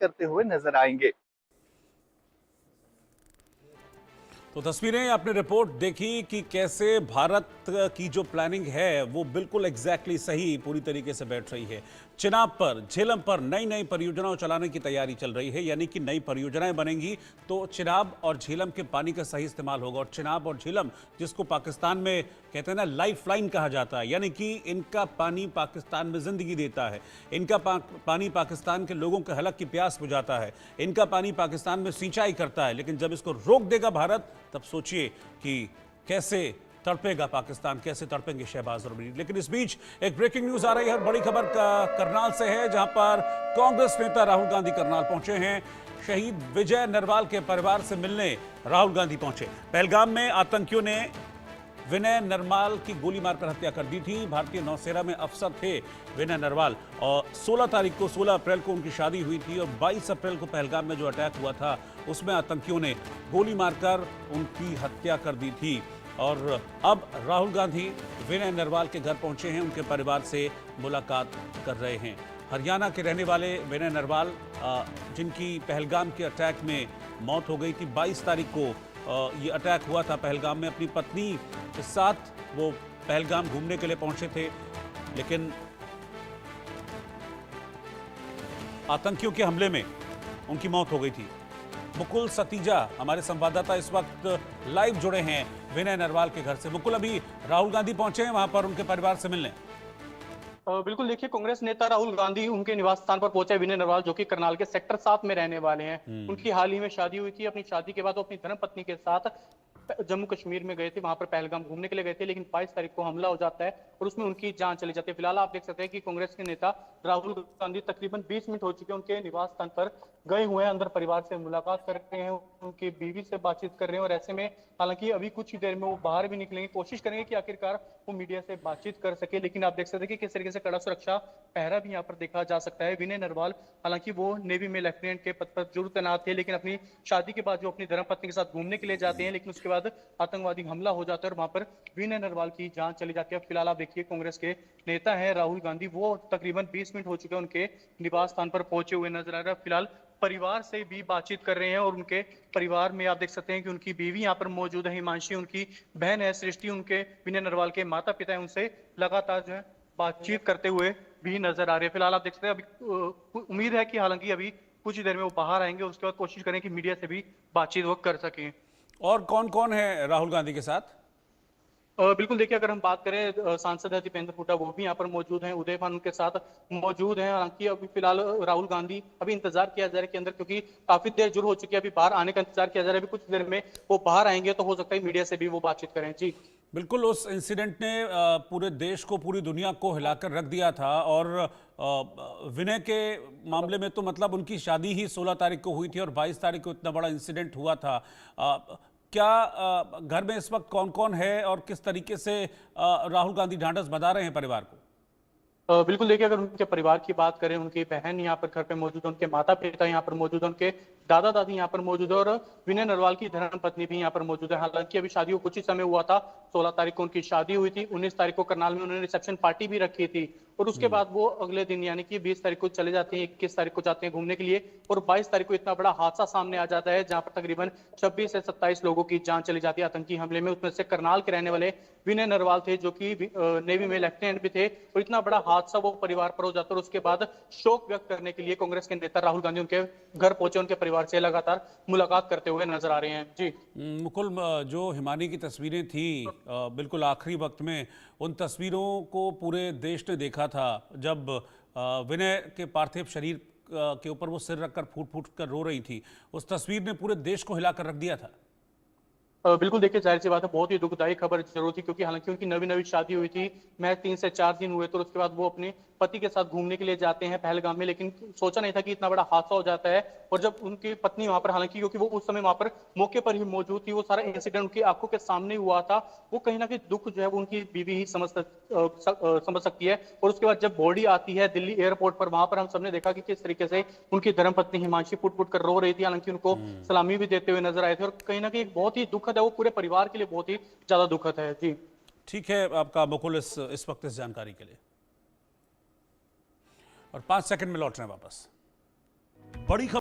करते हुए नजर आएंगे। तो तस्वीरें आपने रिपोर्ट देखी कि कैसे भारत की जो प्लानिंग है वो बिल्कुल एग्जैक्टली सही पूरी तरीके से बैठ रही है। चिनाब पर, झेलम पर नई नई परियोजनाओं चलाने की तैयारी चल रही है, यानी कि नई परियोजनाएं बनेंगी तो चिनाब और झेलम के पानी का सही इस्तेमाल होगा। और चिनाब और झेलम, जिसको पाकिस्तान में कहते हैं ना लाइफ लाइन कहा जाता है, यानी कि इनका पानी पाकिस्तान में जिंदगी देता है, इनका पानी पाकिस्तान के लोगों के हलक की प्यास बुझाता है, इनका पानी पाकिस्तान में सिंचाई करता है। लेकिन जब इसको रोक देगा भारत, तब सोचिए कि कैसे तड़पेगा पाकिस्तान, कैसे तड़पेंगे शहबाज और अमीर। लेकिन इस बीच एक ब्रेकिंग न्यूज आ रही है, बड़ी खबर करनाल से है, जहां पर कांग्रेस नेता राहुल गांधी करनाल पहुंचे हैं। शहीद विजय नरवाल के परिवार से मिलने राहुल गांधी पहुंचे। पहलगाम में आतंकियों ने विनय नरवाल की गोली मारकर हत्या कर दी थी। भारतीय नौसेना में अफसर थे विनय नरवाल, और 16 अप्रैल को उनकी शादी हुई थी, और 22 अप्रैल को पहलगाम में जो अटैक हुआ था उसमें आतंकियों ने गोली मारकर उनकी हत्या कर दी थी। और अब राहुल गांधी विनय नरवाल के घर पहुंचे हैं, उनके परिवार से मुलाकात कर रहे हैं। हरियाणा के रहने वाले विनय नरवाल, जिनकी पहलगाम के अटैक में मौत हो गई थी, 22 तारीख को ये अटैक हुआ था पहलगाम में। अपनी पत्नी के साथ वो पहलगाम घूमने के लिए पहुंचे थे, लेकिन आतंकियों के हमले में उनकी मौत हो गई थी। मुकुल सतीजा हमारे संवाददाता इस वक्त लाइव जुड़े हैं विनय नरवाल के घर से। मुकुल, अभी राहुल गांधी पहुंचे हैं वहां पर उनके परिवार से मिलने। बिल्कुल, देखिए, कांग्रेस नेता राहुल गांधी उनके निवास स्थान पर पहुंचे विनय नरवाल, जो कि करनाल के सेक्टर 7 में रहने वाले हैं। उनकी हाल ही में शादी हुई थी। अपनी शादी के बाद वो अपनी धर्मपत्नी के साथ जम्मू कश्मीर में गए थे, वहां पर पहलगाम घूमने के लिए गए थे, लेकिन 22 तारीख को हमला हो जाता है और उसमें उनकी जान चली जाती है। फिलहाल आप देख सकते हैं कि कांग्रेस के नेता राहुल गांधी तकरीबन 20 मिनट हो चुके हैं उनके निवास स्थान पर गए हुए हैं, अंदर परिवार से मुलाकात कर रहे हैं, उनकी बीवी से बातचीत कर रहे हैं। और ऐसे में हालांकि अभी कुछ ही देर में वो बाहर भी निकलेंगे, कोशिश करेंगे कि आखिरकार वो मीडिया से बातचीत कर सके। लेकिन आप देख सकते हैं कि किस तरीके से कड़ा सुरक्षा पहरा भी यहाँ पर देखा जा सकता है। विनय नरवाल, हालांकि वो नेवी में लेफ्टिनेंट के पद पर जरूर तैनात थे, लेकिन अपनी शादी के बाद जो अपनी धर्मपत्नी के साथ घूमने के लिए जाते हैं, लेकिन उसके बाद आतंकवादी हमला हो जाता है और वहां पर विनय नरवाल की जान चली जाती है। फिलहाल आप देखिए, कांग्रेस के नेता हैं राहुल गांधी, वो तकरीबन 20 मिनट हो चुके हैं उनके निवास स्थान पर पहुंचे हुए नजर आ रहा है। फिलहाल परिवार से भी बातचीत कर रहे हैं और उनके परिवार में आप देख सकते हैं कि उनकी बीवी यहाँ पर मौजूद है, हिमांशी, उनकी बहन है सृष्टि, उनके विनय नरवाल के माता पिता है, उनसे लगातार जो है बातचीत करते हुए भी नजर आ रहे हैं। फिलहाल आप देख सकते हैं, अभी उम्मीद है कि हालांकि अभी कुछ ही देर में वो बाहर आएंगे, उसके बाद कोशिश करें कि मीडिया से भी बातचीत वो कर सकें। और कौन कौन है राहुल गांधी के साथ? बिल्कुल, देखिए, अगर हम बात करें, सांसद है दीपेंद्र हुड्डा, वो भी यहाँ पर मौजूद हैं, उदय भान उनके साथ मौजूद हैं। हालांकि अभी फिलहाल राहुल गांधी, अभी इंतजार किया जा रहा है कि अंदर, क्योंकि काफी देर जुड़ हो चुकी है, अभी बाहर आने का इंतजार किया जा रहा है। अभी कुछ देर में वो बाहर आएंगे तो हो सकता है मीडिया से भी वो बातचीत करें। जी बिल्कुल, उस इंसिडेंट ने पूरे देश को, पूरी दुनिया को हिलाकर रख दिया था। और विनय के मामले में तो मतलब उनकी शादी ही 16 तारीख को हुई थी और 22 तारीख को इतना बड़ा इंसिडेंट हुआ था। क्या घर में इस वक्त कौन कौन है और किस तरीके से राहुल गांधी ढांढस बंधा रहे हैं परिवार को? बिल्कुल, देखिए, अगर उनके परिवार की बात करें, उनकी बहन यहाँ पर घर पे मौजूद है, उनके माता पिता यहाँ पर मौजूद है, उनके दादा दादी यहाँ पर मौजूद है, और विनय नरवाल की धर्मपत्नी भी यहाँ पर मौजूद है। हालांकि अभी शादी को कुछ ही समय हुआ था, 16 तारीख को उनकी शादी हुई थी, 19 तारीख को करनाल में उन्होंने रिसेप्शन पार्टी भी रखी थी, और उसके बाद वो अगले दिन यानी कि 20 तारीख को चले जाते हैं, 21 तारीख को जाते हैं घूमने के लिए, और 22 तारीख को इतना बड़ा हादसा सामने आ जाता है जहां पर तकरीबन 26 से 27 लोगों की जान चली जाती है आतंकी हमले में। उसमें से करनाल के रहने वाले विनय नरवाल थे, जो कि नेवी में लेफ्टिनेंट भी थे, और इतना बड़ा हादसा वो परिवार पर हो जाता है। और उसके बाद शोक व्यक्त करने के लिए कांग्रेस के नेता राहुल गांधी उनके घर पहुंचे, उनके परिवार से लगातार मुलाकात करते हुए नजर आ रहे हैं। जी मुकुल, जो हिमानी की तस्वीरें थी बिल्कुल आखिरी वक्त में, उन तस्वीरों को पूरे देश ने देखा था जब विनय के पार्थिव शरीर के ऊपर वो सिर रखकर फूट फूट कर रो रही थी। उस तस्वीर ने पूरे देश को हिलाकर रख दिया था। बिल्कुल, देखिए, जाहिर सी बात है, बहुत ही दुखदायी खबर जरूर थी, क्योंकि हालांकि उनकी नवी नवी शादी हुई थी, मैं 3 से 4 दिन हुए, तो उसके बाद वो अपने पति के साथ घूमने के लिए जाते हैं पहलगाम में, लेकिन सोचा नहीं था कि इतना बड़ा हादसा हो जाता है। और जब उनकी पत्नी वहां पर, हालांकि क्योंकि वो उस समय वहां पर मौके पर ही मौजूद थी, वो सारा इंसिडेंट उनकी आंखों के सामने हुआ था, वो कहीं ना कहीं दुख जो है वो उनकी बीवी ही समझ सकती है। और उसके बाद जब बॉडी आती है दिल्ली एयरपोर्ट पर, वहां पर हम सबने देखा कि किस तरीके से उनकी धर्मपत्नी हिमांशी फुट फुट कर रो रही थी, हालांकि उनको सलामी भी देते हुए नजर आए थे। और कहीं ना कहीं बहुत ही दुखद है, वो पूरे परिवार के लिए बहुत ही ज्यादा दुखद है। जी ठीक है आपका मुकुल, इस वक्त इस जानकारी के लिए। और 5 सेकंड में लौट रहे हैं वापस। बड़ी खबर